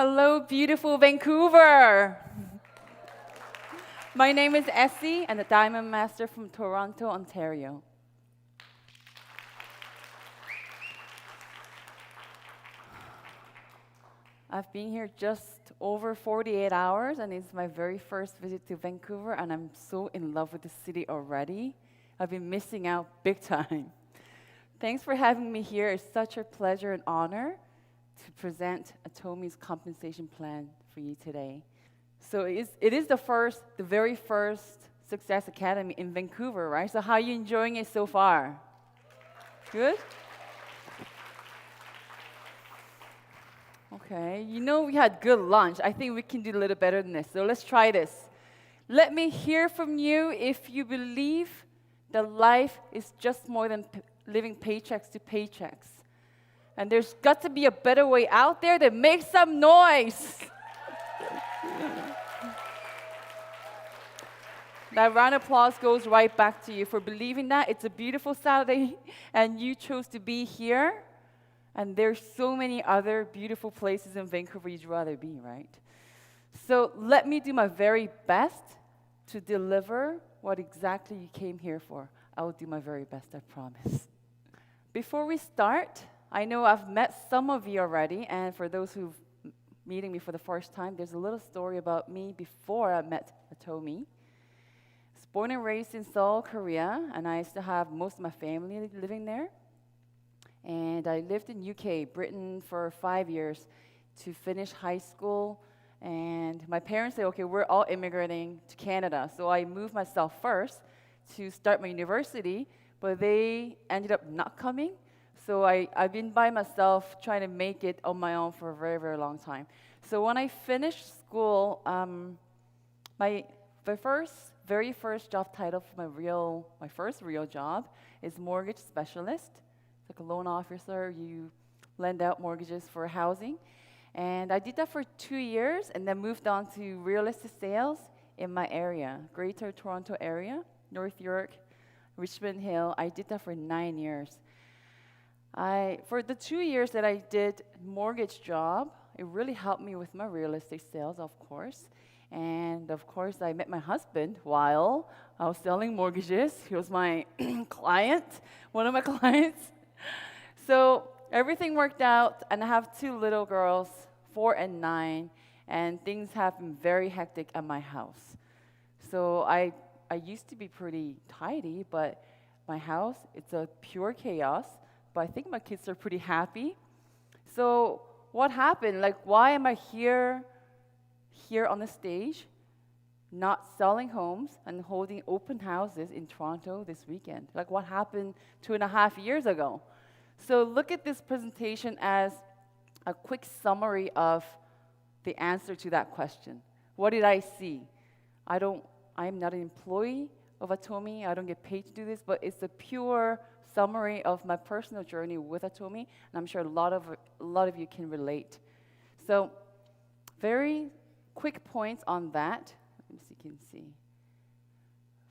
Hello, beautiful Vancouver. My name is Essie, and the Diamond Master from Toronto, Ontario. I've been here just over 48 hours, and it's my very first visit to Vancouver, and I'm so in love with the city already. I've been missing out big time. Thanks for having me here. It's such a pleasure and honor to present Atomi's compensation plan for you today. So it is the very first Success Academy in Vancouver, right? So how are you enjoying it so far? Good? Okay, we had good lunch. I think we can do a little better than this. So let's try this. Let me hear from you if you believe that life is just more than living paychecks to paychecks. And there's got to be a better way out there. That makes some noise. That round of applause goes right back to you for believing that. It's a beautiful Saturday, and you chose to be here. And there's so many other beautiful places in Vancouver you'd rather be, right? So let me do my very best to deliver what exactly you came here for. I will do my very best, I promise. Before we start, I know I've met some of you already, and for those who've meeting me for the first time, there's a little story about me before I met Atomi. I was born and raised in Seoul, Korea, and I still have most of my family living there. And I lived in UK, Britain, for 5 years to finish high school. And my parents said, okay, we're all immigrating to Canada. So I moved myself first to start my university, but they ended up not coming. So I've been by myself trying to make it on my own for a very, very long time. So when I finished school, my very first job title for my first real job is mortgage specialist. It's like a loan officer. You lend out mortgages for housing. And I did that for 2 years and then moved on to real estate sales in my area, Greater Toronto area, North York, Richmond Hill. I did that for 9 years. For the 2 years that I did mortgage job, it really helped me with my real estate sales, of course. And of course, I met my husband while I was selling mortgages. He was my client, one of my clients. So everything worked out, and I have 2 little girls, 4 and 9, and things have been very hectic at my house. So I used to be pretty tidy, but my house, it's a pure chaos. But I think my kids are pretty happy. So what happened? Like, why am I here on the stage, not selling homes and holding open houses in Toronto this weekend? Like, what happened 2.5 years ago? So look at this presentation as a quick summary of the answer to that question. What did I see? I'm not an employee of Atomi. I don't get paid to do this, but it's a pure summary of my personal journey with Atomi, and I'm sure a lot of you can relate. So, very quick points on that. Let me see if you can see.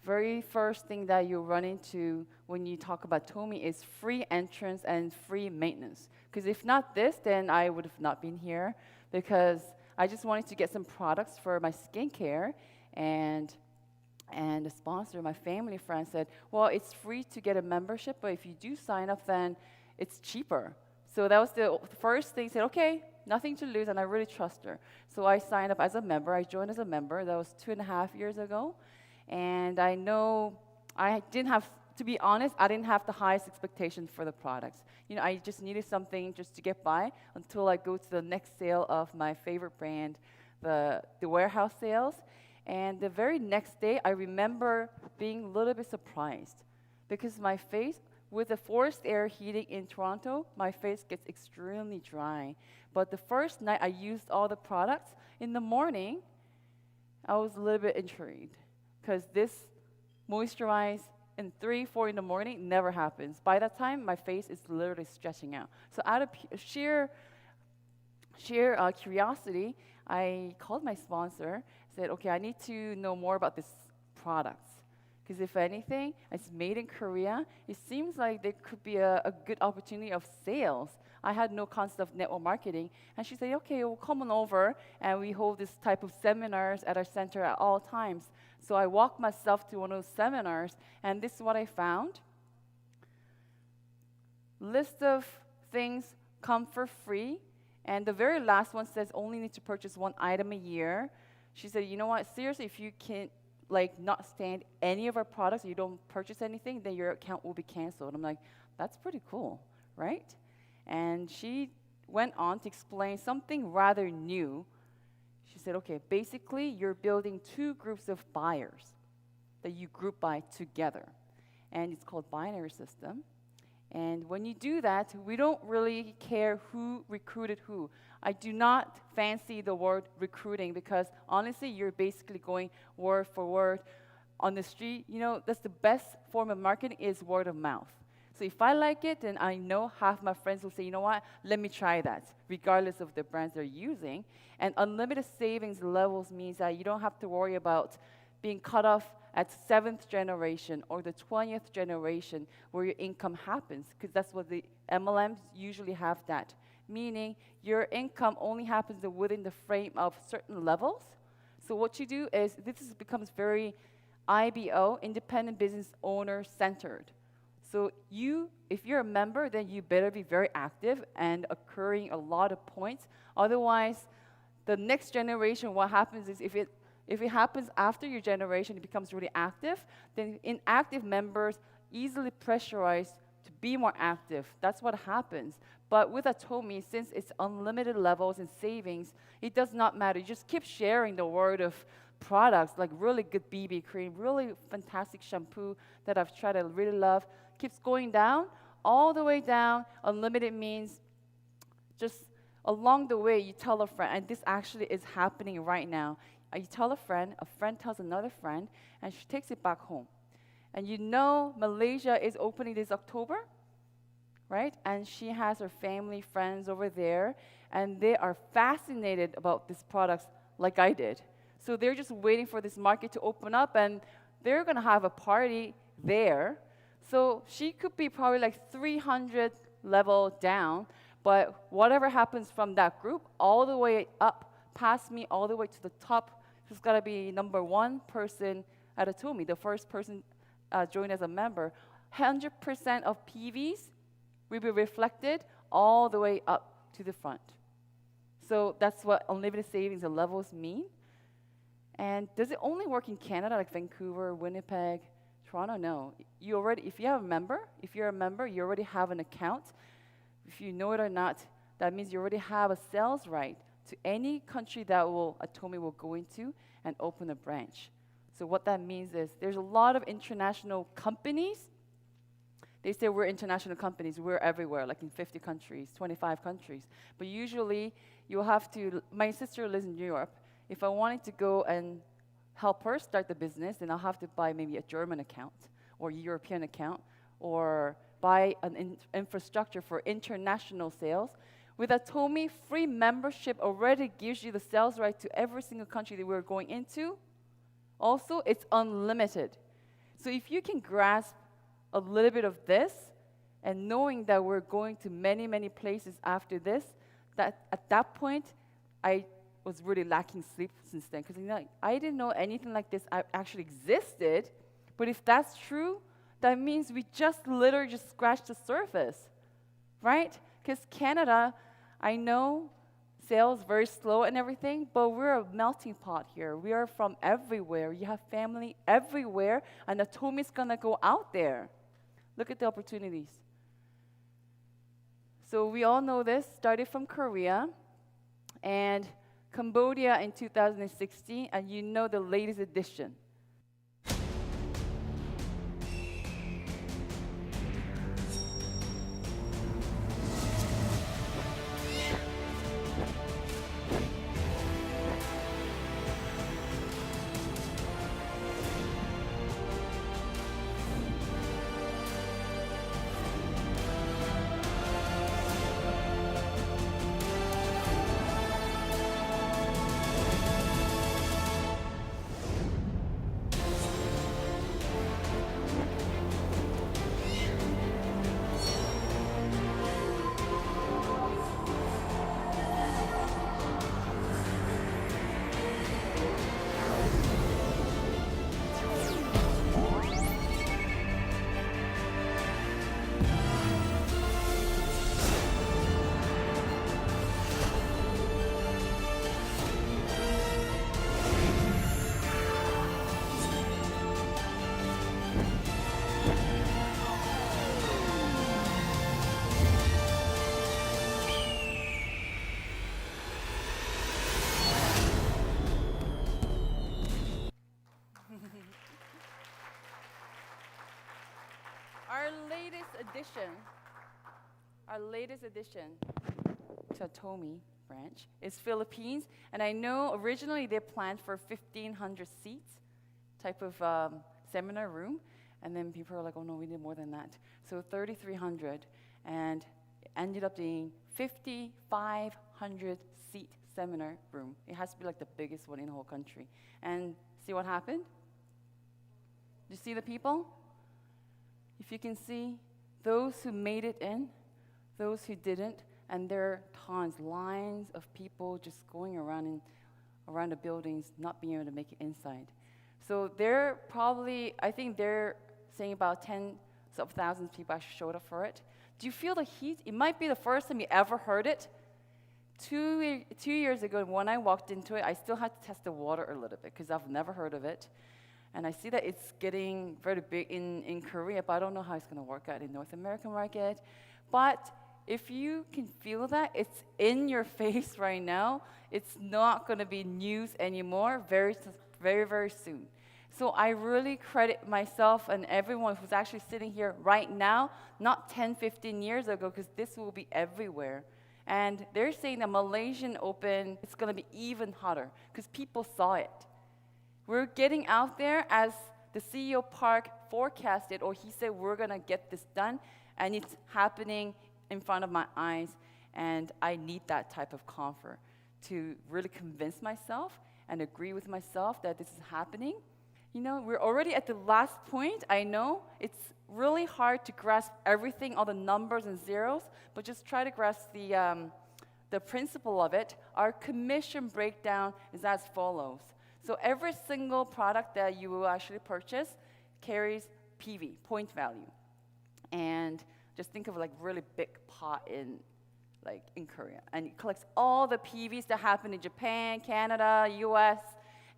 Very first thing that you run into when you talk about Atomi is free entrance and free maintenance. Because if not this, then I would have not been here, because I just wanted to get some products for my skincare, and the sponsor, my family friend, said, well, it's free to get a membership, but if you do sign up, then it's cheaper. So that was the first thing. Said, okay, nothing to lose, and I really trust her. So I signed up as a member. I joined as a member. That was 2.5 years ago. And I know to be honest, I didn't have the highest expectations for the products. I just needed something just to get by until I go to the next sale of my favorite brand, the warehouse sales. And the very next day, I remember being a little bit surprised because my face, with the forced air heating in Toronto, my face gets extremely dry. But the first night I used all the products, in the morning, I was a little bit intrigued because this moisturize in 3, 4 in the morning never happens. By that time, my face is literally stretching out. So out of sheer curiosity, I called my sponsor, said, okay, I need to know more about this product. Because if anything, it's made in Korea. It seems like there could be a good opportunity of sales. I had no concept of network marketing. And she said, okay, well, come on over. And we hold this type of seminars at our center at all times. So I walked myself to one of those seminars, and this is what I found. List of things come for free. And the very last one says only need to purchase one item a year. She said, you know what, seriously, if you can not stand any of our products, you don't purchase anything, then your account will be canceled. I'm like, that's pretty cool, right? And she went on to explain something rather new. She said, okay, basically, you're building two groups of buyers that you group by together. And it's called binary system. And when you do that, we don't really care who recruited who. I do not fancy the word recruiting because honestly, you're basically going word for word on the street. You know, that's the best form of marketing is word of mouth. So if I like it, then I know half my friends will say, you know what, let me try that, regardless of the brands they're using. And unlimited savings levels means that you don't have to worry about being cut off at 7th generation or the 20th generation where your income happens, because that's what the MLMs usually have that. Meaning your income only happens within the frame of certain levels. So what you do is, becomes very IBO, independent business owner centered. So if you're a member, then you better be very active and accruing a lot of points. Otherwise, the next generation, what happens is if it happens after your generation, it becomes really active, then inactive members easily pressurized to be more active. That's what happens. But with Atomi, since it's unlimited levels and savings, it does not matter. You just keep sharing the word of products, like really good BB cream, really fantastic shampoo that I've tried, I really love. Keeps going down, all the way down. Unlimited means just along the way, you tell a friend, and this actually is happening right now. You tell a friend tells another friend, and she takes it back home. And you know Malaysia is opening this October, right? And she has her family, friends over there, and they are fascinated about these products like I did. So they're just waiting for this market to open up, and they're going to have a party there. So she could be probably like 300 level down, but whatever happens from that group, all the way up, past me, all the way to the top, who's got to be number one person at Atomi, the first person joined as a member. 100% of PVs will be reflected all the way up to the front. So that's what unlimited savings and levels mean. And does it only work in Canada, like Vancouver, Winnipeg, Toronto? No. If you're a member, you already have an account. If you know it or not, that means you already have a sales right to any country that Atomi will go into and open a branch. So what that means is there's a lot of international companies. They say we're international companies, we're everywhere, like in 50 countries, 25 countries. But usually you'll have to, my sister lives in Europe. If I wanted to go and help her start the business, then I'll have to buy maybe a German account or European account or buy an infrastructure for international sales. With Atomi, free membership already gives you the sales right to every single country that we're going into. Also, it's unlimited. So if you can grasp a little bit of this, and knowing that we're going to many, many places after this, that at that point, I was really lacking sleep since then. Because I didn't know anything like this actually existed. But if that's true, that means we literally just scratched the surface, right? Because Canada, I know sales very slow and everything, but we're a melting pot here. We are from everywhere. You have family everywhere, and Atomi's gonna go out there. Look at the opportunities. So we all know this, started from Korea, and Cambodia in 2016, and you know the latest edition. our latest addition to Atomi branch is Philippines. And I know originally they planned for 1,500 seats type of seminar room. And then people are like, oh no, we need more than that. So 3,300, and it ended up being 5,500 seat seminar room. It has to be like the biggest one in the whole country. And see what happened? You see the people? If you can see, those who made it in, those who didn't, and there are tons, lines of people just going around the buildings, not being able to make it inside. So they're probably, I think they're saying about tens of thousands of people actually showed up for it. Do you feel the heat? It might be the first time you ever heard it. 2 years ago, when I walked into it, I still had to test the water a little bit because I've never heard of it. And I see that it's getting very big in Korea, but I don't know how it's going to work out in North American market. But if you can feel that, it's in your face right now. It's not going to be news anymore very, very soon. So I really credit myself and everyone who's actually sitting here right now, not 10, 15 years ago, because this will be everywhere. And they're saying the Malaysian Open, it's going to be even hotter because people saw it. We're getting out there as the CEO Park forecasted, or he said we're going to get this done, and it's happening in front of my eyes, and I need that type of comfort to really convince myself and agree with myself that this is happening. You know, we're already at the last point. I know it's really hard to grasp everything, all the numbers and zeros, but just try to grasp the principle of it. Our commission breakdown is as follows. So every single product that you will actually purchase carries PV, point value. And just think of like really big pot in Korea. And it collects all the PVs that happen in Japan, Canada, US.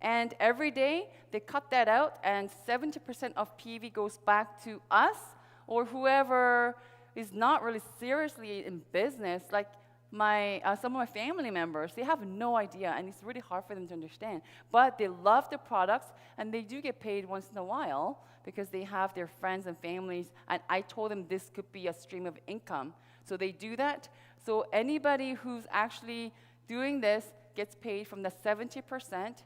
And every day they cut that out, and 70% of PV goes back to us or whoever is not really seriously in business, like some of my family members. They have no idea, and it's really hard for them to understand. But they love the products, and they do get paid once in a while because they have their friends and families, and I told them this could be a stream of income. So they do that. So anybody who's actually doing this gets paid from the 70%,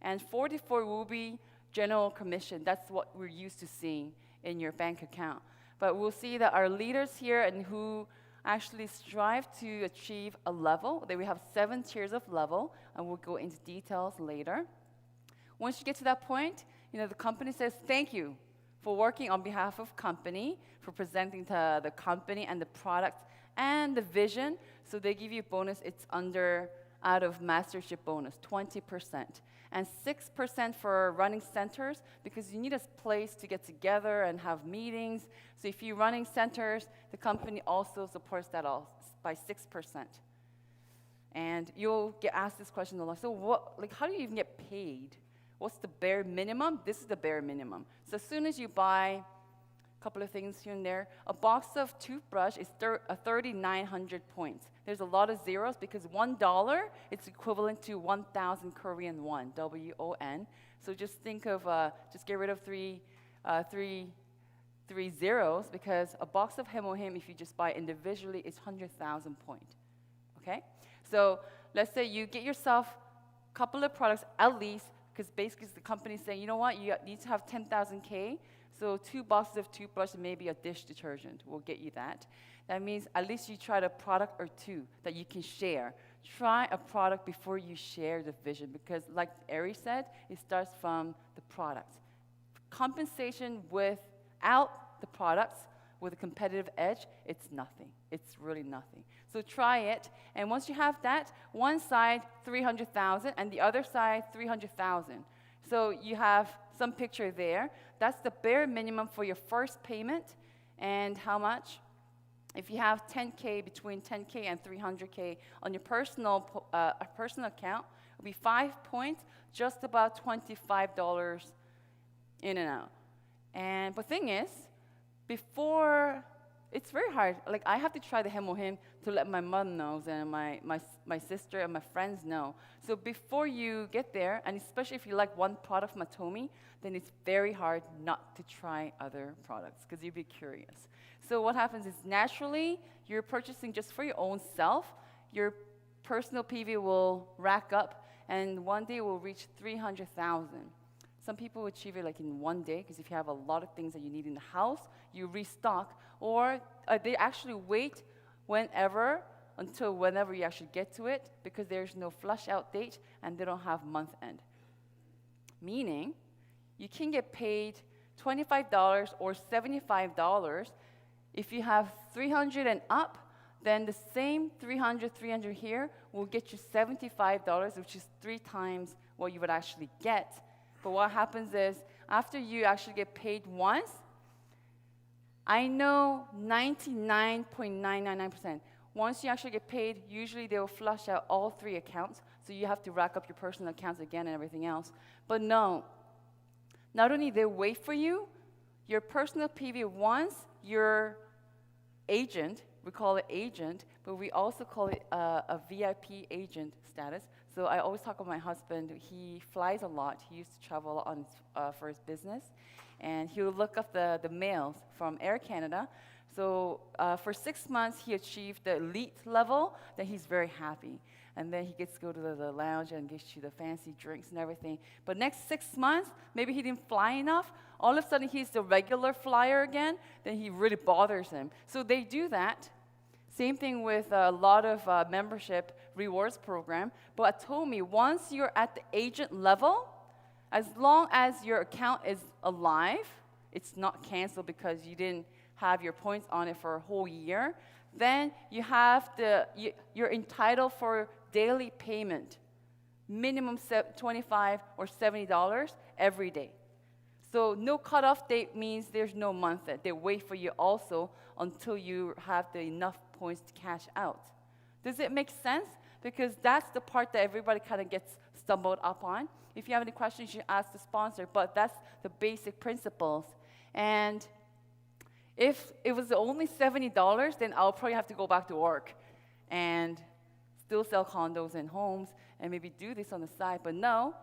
and 44 will be general commission. That's what we're used to seeing in your bank account. But we'll see that our leaders here and who actually strive to achieve a level, that we have 7 tiers of level, and we'll go into details later. Once you get to that point, the company says, thank you for working on behalf of company, for presenting to the company and the product and the vision. So they give you a bonus. It's out of mastership bonus, 20%. And 6% for running centers, because you need a place to get together and have meetings. So if you're running centers, the company also supports that by 6%. And you'll get asked this question a lot. So how do you even get paid? What's the bare minimum? This is the bare minimum. So as soon as you buy a couple of things here and there, a box of toothbrush is 3,900 points. There's a lot of zeros because $1 is equivalent to 1,000 Korean won, W-O-N. So just think of, just get rid of three zeros, because a box of Hemohim, if you just buy individually, is 100,000 points. Okay? So let's say you get yourself a couple of products at least, because basically the company's saying, you know what, you need to have 10,000 K. So 2 boxes of toothbrush and maybe a dish detergent will get you that. That means at least you tried a product or two that you can share. Try a product before you share the vision, because like Ari said, it starts from the products. Compensation without the products, with a competitive edge, it's nothing. It's really nothing. So try it, and once you have that, one side 300,000 and the other side 300,000. So you have some picture there. That's the bare minimum for your first payment. And how much? If you have 10K, between 10K and 300K on your personal account, it'll be 5 points, just about $25 in and out. And the thing is, before it's very hard. Like, I have to try the hemohim to let my mother know and my sister and my friends know. So before you get there, and especially if you like one product from Atomi, then it's very hard not to try other products because you'll be curious. So what happens is naturally, you're purchasing just for your own self. Your personal PV will rack up, and one day will reach 300,000. Some people achieve it like in one day, because if you have a lot of things that you need in the house, you restock, or they actually wait until whenever you actually get to it, because there's no flush out date and they don't have month end. Meaning, you can get paid $25 or $75. If you have 300 and up, then the same 300 here will get you $75, which is 3 times what you would actually get. But what happens is, after you actually get paid once, I know 99.999%. Once you actually get paid, usually they will flush out all 3 accounts, so you have to rack up your personal accounts again and everything else. But no, not only they wait for you, your personal PV once your agent, we call it agent, but we also call it a VIP agent status. So I always talk about my husband. He flies a lot. He used to travel a lot for his business. And he would look up the mails from Air Canada. So for 6 months, he achieved the elite level. Then he's very happy. And then he gets to go to the lounge and gets you the fancy drinks and everything. But next 6 months, maybe he didn't fly enough. All of a sudden, he's the regular flyer again. Then he really bothers him. So they do that. Same thing with a lot of membership rewards program. But Atomi, once you're at the agent level, as long as your account is alive, it's not canceled because you didn't have your points on it for a whole year, then you're entitled for daily payment, minimum $25 or $70 every day. So no cutoff date means there's no month end. They wait for you also until you have enough points to cash out. Does it make sense? Because that's the part that everybody kind of gets stumbled up on. If you have any questions, you ask the sponsor, but that's the basic principles. And if it was only $70, then I'll probably have to go back to work and still sell condos and homes and maybe do this on the side. But no,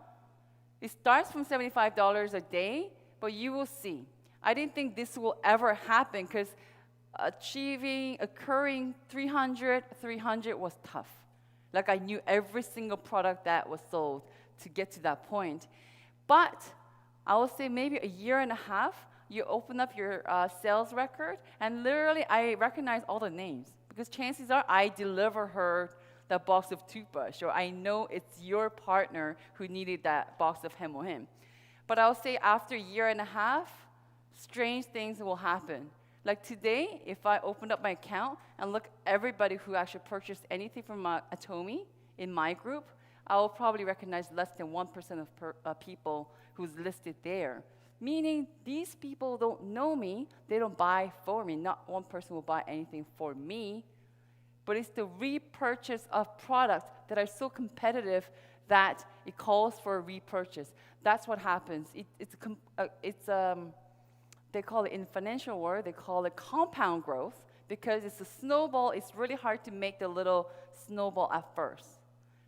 it starts from $75 a day, but you will see. I didn't think this will ever happen because occurring 300 was tough. Like, I knew every single product that was sold to get to that point. But I would say maybe a year and a half, you open up your sales record, and literally I recognize all the names because chances are I deliver her that box of toothbrush, or I know it's your partner who needed that box of Hemohim. But I'll say after a year and a half, strange things will happen. Like today, if I opened up my account and look everybody who actually purchased anything from Atomi in my group, I will probably recognize less than 1% of people who's listed there. Meaning these people don't know me, they don't buy for me. Not one person will buy anything for me, but it's the repurchase of products that are so competitive that it calls for a repurchase. That's what happens. They call it in financial world, they call it compound growth, because it's a snowball. It's really hard to make the little snowball at first.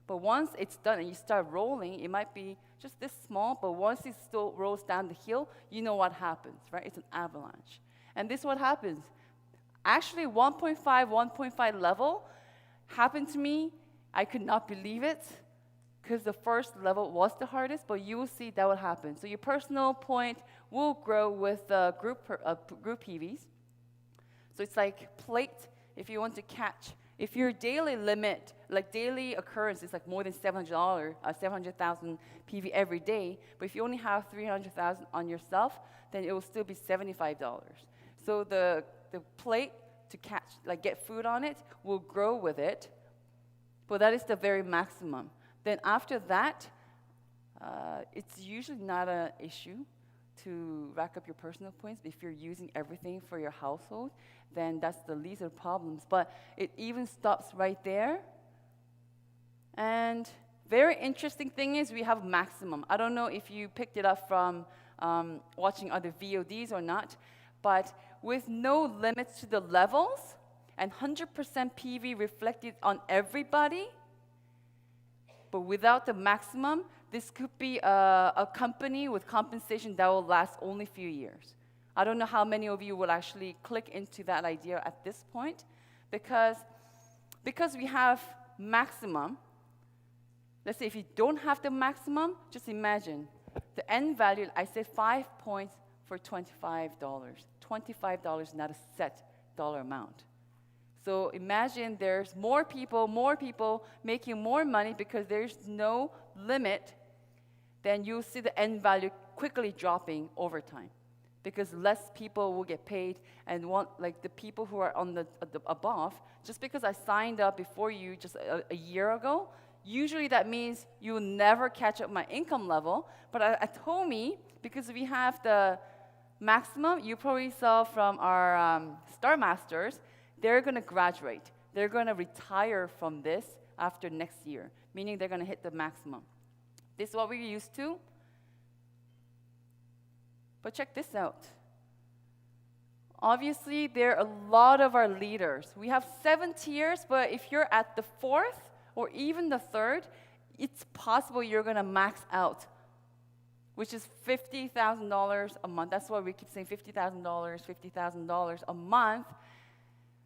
But once it's done and you start rolling, it might be just this small, but once it still rolls down the hill, you know what happens, right? It's an avalanche. And this is what happens. Actually, 1.5 level happened to me. I could not believe it because the first level was the hardest, but you will see that will happen. So your personal point will grow with group PVs. So it's like plate if you want to catch. If your daily limit, like daily occurrence, is like more than $700,000 PV every day, but if you only have 300,000 on yourself, then it will still be $75. So the plate to catch, like get food on it, will grow with it, but that is the very maximum. Then after that, it's usually not an issue to rack up your personal points. If you're using everything for your household, then that's the least of the problems. But it even stops right there. And very interesting thing is we have maximum. I don't know if you picked it up from watching other VODs or not, but with no limits to the levels and 100% PV reflected on everybody, but without the maximum, this could be a company with compensation that will last only a few years. I don't know how many of you will actually click into that idea at this point, because we have maximum. Let's say if you don't have the maximum, just imagine the end value. I said 5 points for $25. $25, not a set dollar amount. So imagine there's more people making more money because there's no limit, then you'll see the end value quickly dropping over time, because less people will get paid, and like the people who are on the above, just because I signed up before you just a year ago, usually that means you'll never catch up my income level. But at Tomi, because we have the maximum, you probably saw from our Star Masters, they're going to graduate. They're going to retire from this after next year, meaning they're going to hit the maximum. This is what we're used to. But check this out. Obviously, there are a lot of our leaders. We have 7 tiers, but if you're at the 4th or even the 3rd, it's possible you're going to max out, which is $50,000 a month. That's why we keep saying $50,000, $50,000 a month,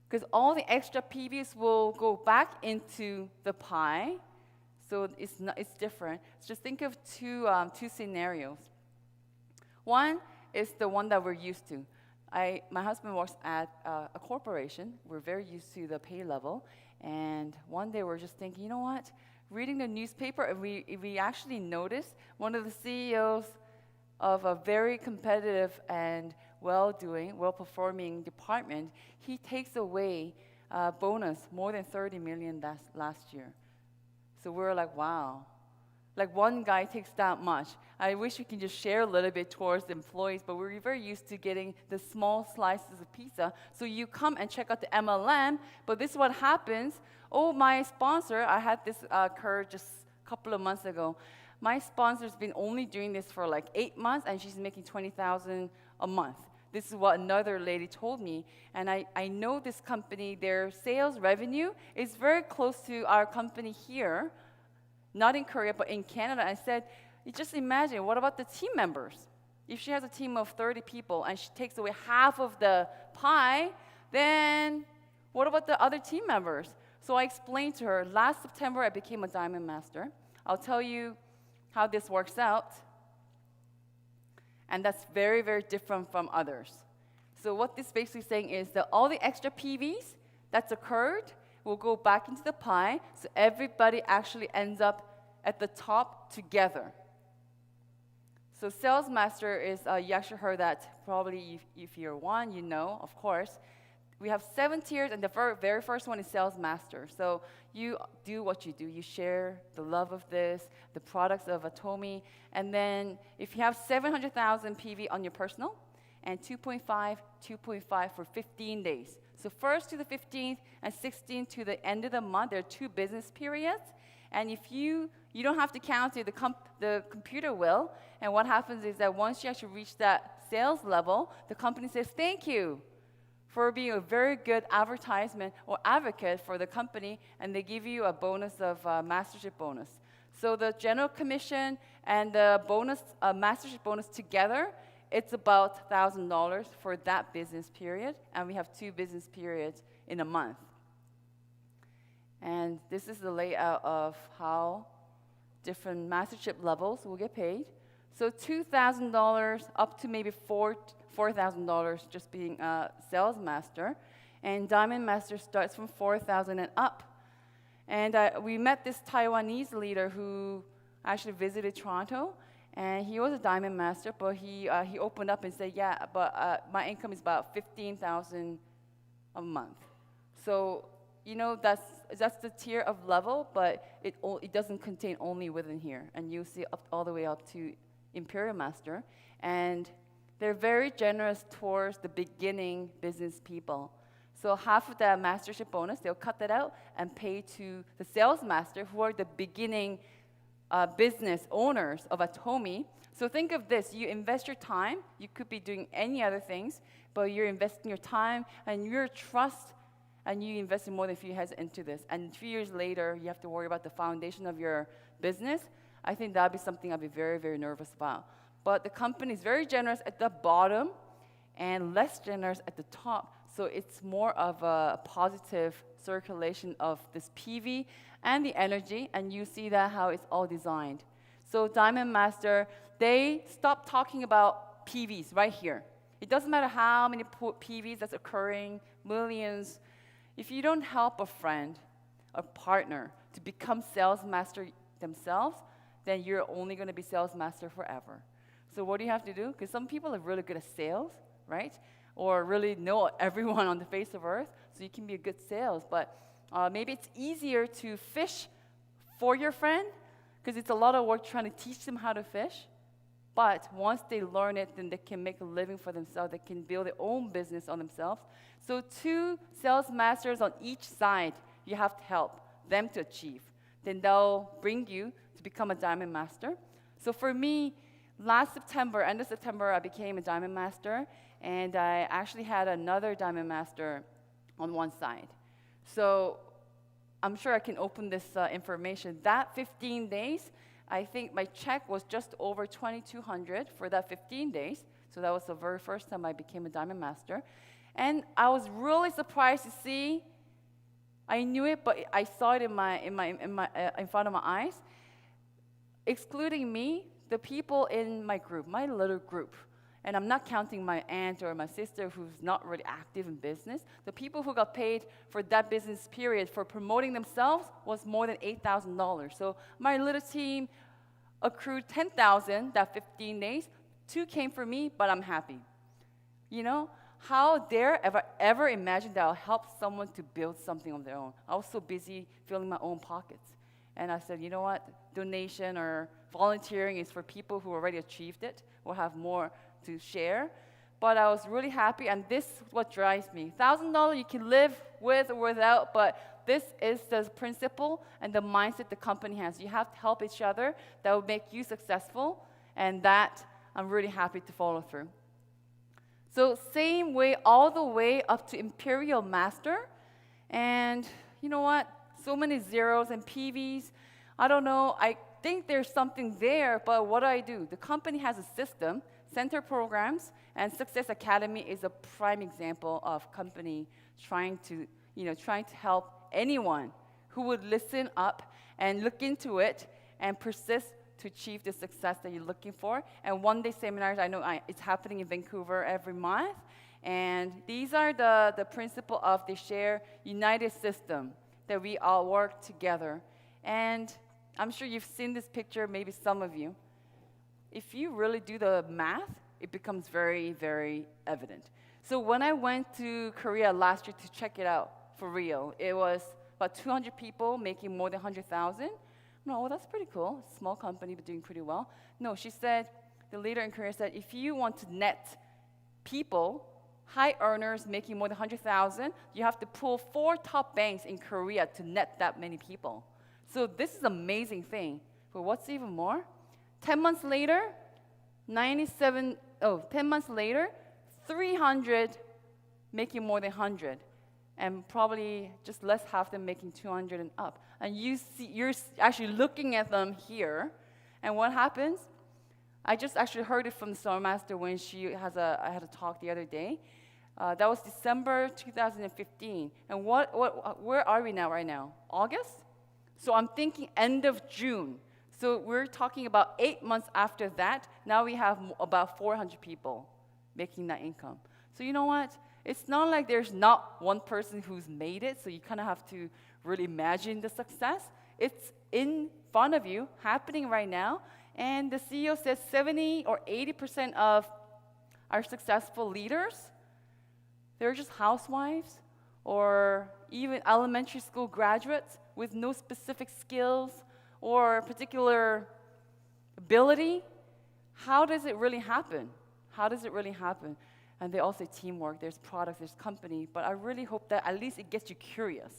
because all the extra PVs will go back into the pie. So it's different. So just think of two scenarios. One is the one that we're used to. My husband works at a corporation. We're very used to the pay level. And one day we're just thinking, you know what? Reading the newspaper, and we actually noticed one of the CEOs of a very competitive and well-performing department, he takes away bonus more than $30 million last year. So we're like, wow. Like one guy takes that much. I wish we can just share a little bit towards the employees, but we're very used to getting the small slices of pizza. So you come and check out the MLM, but this is what happens. Oh, my sponsor, I had this occur just a couple of months ago. My sponsor's been only doing this for like 8 months, and she's making $20,000 a month. This is what another lady told me. And I know this company, their sales revenue is very close to our company here, not in Korea, but in Canada. I said, you just imagine, what about the team members? If she has a team of 30 people and she takes away half of the pie, then what about the other team members? So I explained to her, last September I became a Diamond Master. I'll tell you how this works out. And that's very, very different from others. So what this basically saying is that all the extra PVs that's occurred will go back into the pie, so everybody actually ends up at the top together. So Sales Master is, you actually heard that probably if you're one, you know, of course. We have 7 tiers, and the very first one is Sales Master. So you do what you do. You share the love of this, the products of Atomi, and then if you have 700,000 PV on your personal, and 2.5 for 15 days. So 1st to the 15th and 16th to the end of the month, there are 2 business periods. And if you don't have to count it, the computer will. And what happens is that once you actually reach that sales level, the company says, thank you for being a very good advertisement or advocate for the company, and they give you a bonus of mastership bonus. So the general commission and the bonus, mastership bonus together, it's about $1,000 for that business period, and we have 2 business periods in a month. And this is the layout of how different mastership levels will get paid. So $2,000 up to maybe $4,000 just being a sales master, and Diamond Master starts from $4,000 and up. And we met this Taiwanese leader who actually visited Toronto, and he was a Diamond Master, but he opened up and said, yeah, but my income is about $15,000 a month. So, you know, that's the tier of level, but it doesn't contain only within here. And you'll see all the way up to Imperial Master. And they're very generous towards the beginning business people. So half of the mastership bonus, they'll cut that out and pay to the sales master, who are the beginning business owners of Atomi. So think of this, you invest your time, you could be doing any other things, but you're investing your time and your trust, and you invested more than a few years into this. And 3 years later, you have to worry about the foundation of your business. I think that would be something I'd be very, very nervous about. But the company is very generous at the bottom and less generous at the top. So it's more of a positive circulation of this PV and the energy, and you see that how it's all designed. So Diamond Master, they stopped talking about PVs right here. It doesn't matter how many PVs that's occurring, millions. If you don't help a friend, a partner, to become sales master themselves, then you're only going to be sales master forever. So what do you have to do? Because some people are really good at sales, right? Or really know everyone on the face of earth, so you can be a good sales. But maybe it's easier to fish for your friend, because it's a lot of work trying to teach them how to fish. But once they learn it, then they can make a living for themselves. They can build their own business on themselves. So 2 sales masters on each side, you have to help them to achieve. Then they'll bring you to become a Diamond Master. So for me, last September, end of September, I became a Diamond Master. And I actually had another Diamond Master on one side. So I'm sure I can open this information. That 15 days, I think my check was just over $2,200 for that 15 days. So that was the very first time I became a Diamond Master. And I was really surprised to see, I knew it, but I saw it in front of my eyes. Excluding me, the people in my group, my little group, and I'm not counting my aunt or my sister who's not really active in business, the people who got paid for that business period for promoting themselves was more than $8,000. So my little team accrued $10,000 that 15 days. 2 came for me, but I'm happy. You know, how dare ever imagine that I'll help someone to build something on their own? I was so busy filling my own pockets. And I said, you know what, donation or volunteering is for people who already achieved it, will have more to share. But I was really happy, and this is what drives me. $1,000 you can live with or without, but this is the principle and the mindset the company has. You have to help each other. That will make you successful, and that I'm really happy to follow through. So same way all the way up to Imperial Master. And you know what? So many zeros and PVs. I don't know. I think there's something there, but what do? The company has a system, center programs, and Success Academy is a prime example of company trying to help anyone who would listen up and look into it and persist to achieve the success that you're looking for. And one-day seminars, I know it's happening in Vancouver every month. And these are the principle of the shared united system that we all work together. And I'm sure you've seen this picture, maybe some of you. If you really do the math, it becomes very, very evident. So when I went to Korea last year to check it out for real, it was about 200 people making more than 100,000. No, well, that's pretty cool. Small company, but doing pretty well. No, she said, the leader in Korea said, if you want to net people, high earners making more than 100,000, you have to pull 4 top banks in Korea to net that many people. So this is an amazing thing. But what's even more? 10 months later, 10 months later, 300 making more than 100. And probably just less half them making 200 and up. And you're actually looking at them here. And what happens? I just actually heard it from the Star Master when I had a talk the other day. That was December 2015. And where are we now right now? August? So I'm thinking end of June. So we're talking about 8 months after that. Now we have about 400 people making that income. So you know what? It's not like there's not one person who's made it, so you kind of have to really imagine the success. It's in front of you, happening right now, and the CEO says 70 or 80% of our successful leaders, they're just housewives or even elementary school graduates with no specific skills or particular ability. How does it really happen? How does it really happen? And they all say teamwork, there's products, there's company, but I really hope that at least it gets you curious.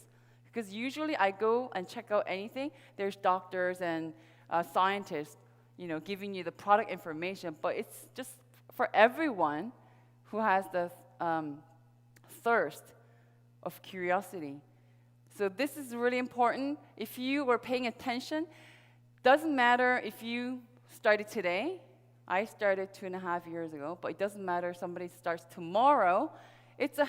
Because usually I go and check out anything, there's doctors and scientists. giving you the product information, but it's just for everyone who has the thirst of curiosity. So this is really important. If you were paying attention, doesn't matter if you started today. I started 2.5 years ago, but it doesn't matter if somebody starts tomorrow. It's a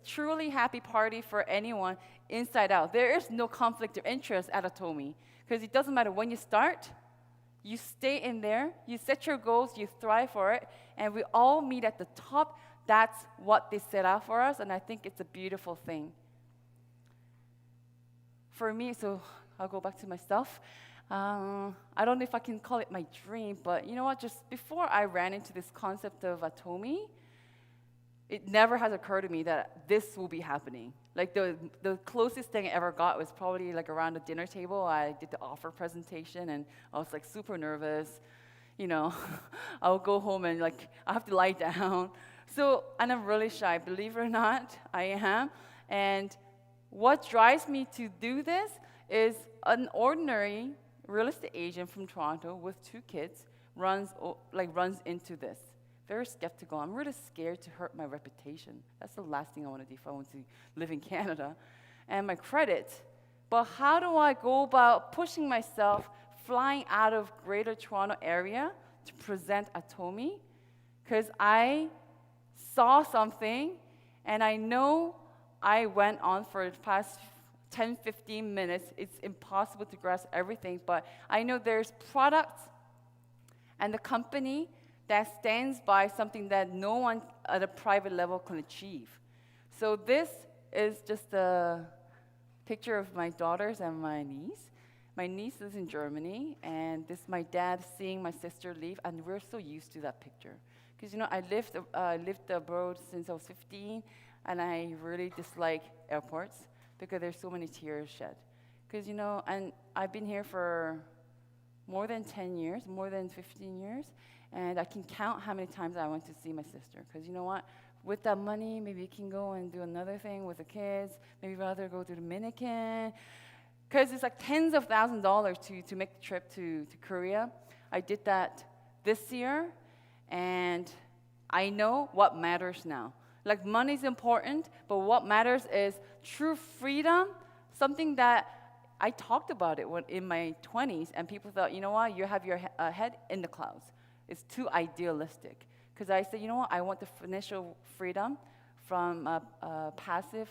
truly happy party for anyone inside out. There is no conflict of interest at Atomi, because it doesn't matter when you start. You stay in there, you set your goals, you thrive for it, and we all meet at the top. That's what they set out for us, and I think it's a beautiful thing. For me, so I'll go back to myself. I don't know if I can call it my dream, but you know what? Just before I ran into this concept of Atomi, it never has occurred to me that this will be happening. Like the closest thing I ever got was probably like around the dinner table. I did the offer presentation, and I was like super nervous. I'll go home and like I have to lie down. So, and I'm really shy. Believe it or not, I am. And what drives me to do this is an ordinary real estate agent from Toronto with 2 kids runs into this. Very skeptical. I'm really scared to hurt my reputation. That's the last thing I want to do if I want to live in Canada. And my credit. But how do I go about pushing myself, flying out of Greater Toronto area to present Atomi? Because I saw something, and I know I went on for the past 10, 15 minutes. It's impossible to grasp everything, but I know there's products and the company that stands by something that no one at a private level can achieve. So this is just a picture of my daughters and my niece. My niece is in Germany, and this is my dad seeing my sister leave, and we're so used to that picture. Because I lived abroad since I was 15, and I really dislike airports because there's so many tears shed. Because and I've been here for more than 10 years, more than 15 years, and I can count how many times I went to see my sister. Because you know what? With that money, maybe you can go and do another thing with the kids. Maybe rather go to Dominican. Because it's like tens of thousands of dollars to make the trip to Korea. I did that this year, and I know what matters now. Like money's important, but what matters is true freedom, something that I talked about it in my 20s, and people thought, you know what, you have your head in the clouds. It's too idealistic. Because I said, you know what, I want the financial freedom from passive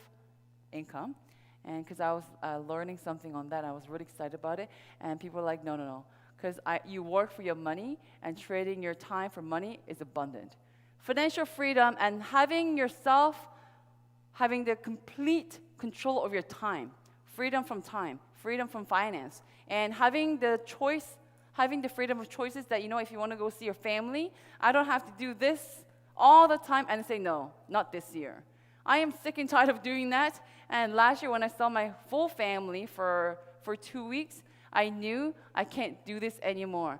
income. And because I was learning something on that, I was really excited about it. And people were like, no. Because you work for your money, and trading your time for money is abundant. Financial freedom and having the complete control of your time, freedom from finance, and having the freedom of choices that, if you want to go see your family, I don't have to do this all the time and say, no, not this year. I am sick and tired of doing that. And last year when I saw my full family for 2 weeks, I knew I can't do this anymore.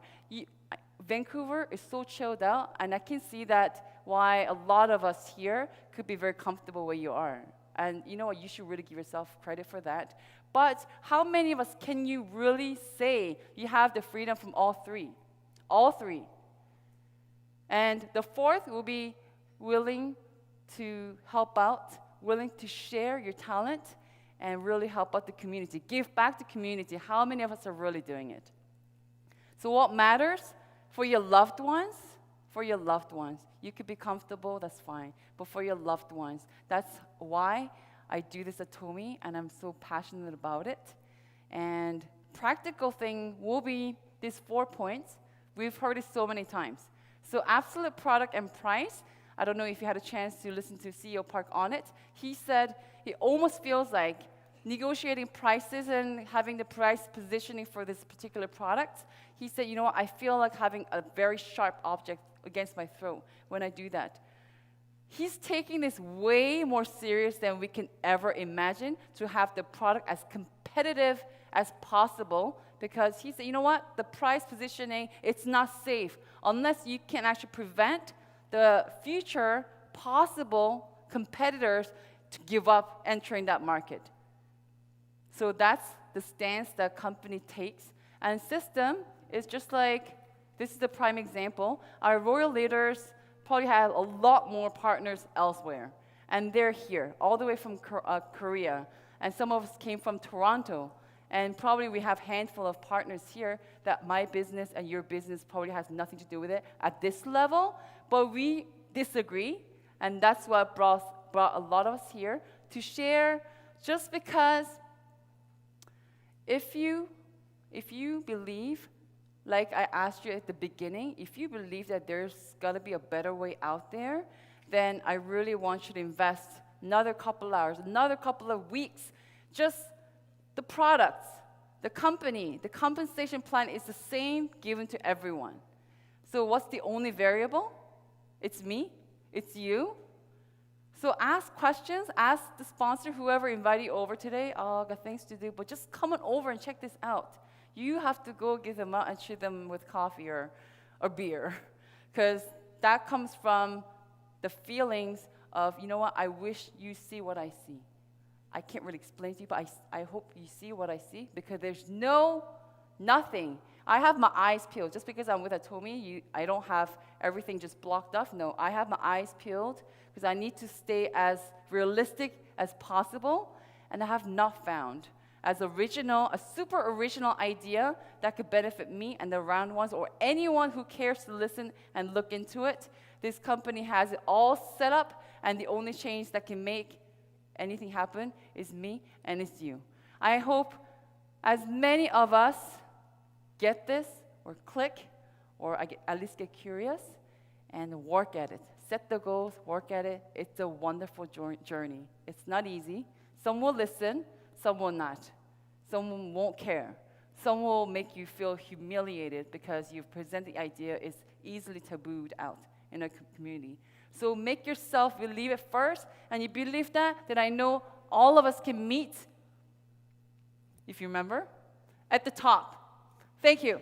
Vancouver is so chilled out, and I can see that why a lot of us here could be very comfortable where you are. And you know what? You should really give yourself credit for that. But how many of us can you really say you have the freedom from all three? All three. And the fourth will be willing to help out, willing to share your talent, and really help out the community. Give back to community. How many of us are really doing it? So what matters for your loved ones? For your loved ones. You could be comfortable, that's fine. But for your loved ones, that's why I do this at Atomi, and I'm so passionate about it. And practical thing will be these 4 points. We've heard it so many times. So absolute product and price. I don't know if you had a chance to listen to CEO Park on it. He said it almost feels like negotiating prices and having the price positioning for this particular product. He said, you know what, I feel like having a very sharp object against my throat when I do that. He's taking this way more serious than we can ever imagine, to have the product as competitive as possible, because he said, you know what, the price positioning, it's not safe unless you can actually prevent the future possible competitors to give up entering that market. So that's the stance that company takes. And system is just like, this is the prime example. Our royal leaders probably have a lot more partners elsewhere. And they're here, all the way from Korea. And some of us came from Toronto. And probably we have a handful of partners here that my business and your business probably has nothing to do with it at this level. But we disagree. And that's what brought a lot of us here to share, just because if you believe, like I asked you at the beginning, if you believe that there's got to be a better way out there, then I really want you to invest another couple hours, another couple of weeks. Just the products, the company, the compensation plan is the same given to everyone. So what's the only variable? It's me, it's you. So ask questions, ask the sponsor, whoever invited you over today, oh, I got things to do, but just come on over and check this out. You have to go give them out and treat them with coffee or beer, because that comes from the feelings of, you know what, I wish you see what I see. I can't really explain to you, but I hope you see what I see, because there's nothing. I have my eyes peeled. Just because I'm with Atomi, I don't have everything just blocked off. No, I have my eyes peeled because I need to stay as realistic as possible, and I have not found as original, a super original idea that could benefit me and the round ones or anyone who cares to listen and look into it. This company has it all set up, and the only change that can make anything happen is me and it's you. I hope as many of us get this or click or at least get curious and work at it. Set the goals, work at it. It's a wonderful journey. It's not easy. Some will listen, some will not. Some won't care. Some will make you feel humiliated because you've presented the idea is easily tabooed out in a community. So make yourself believe it first, and you believe that, then I know all of us can meet, if you remember, at the top. Thank you.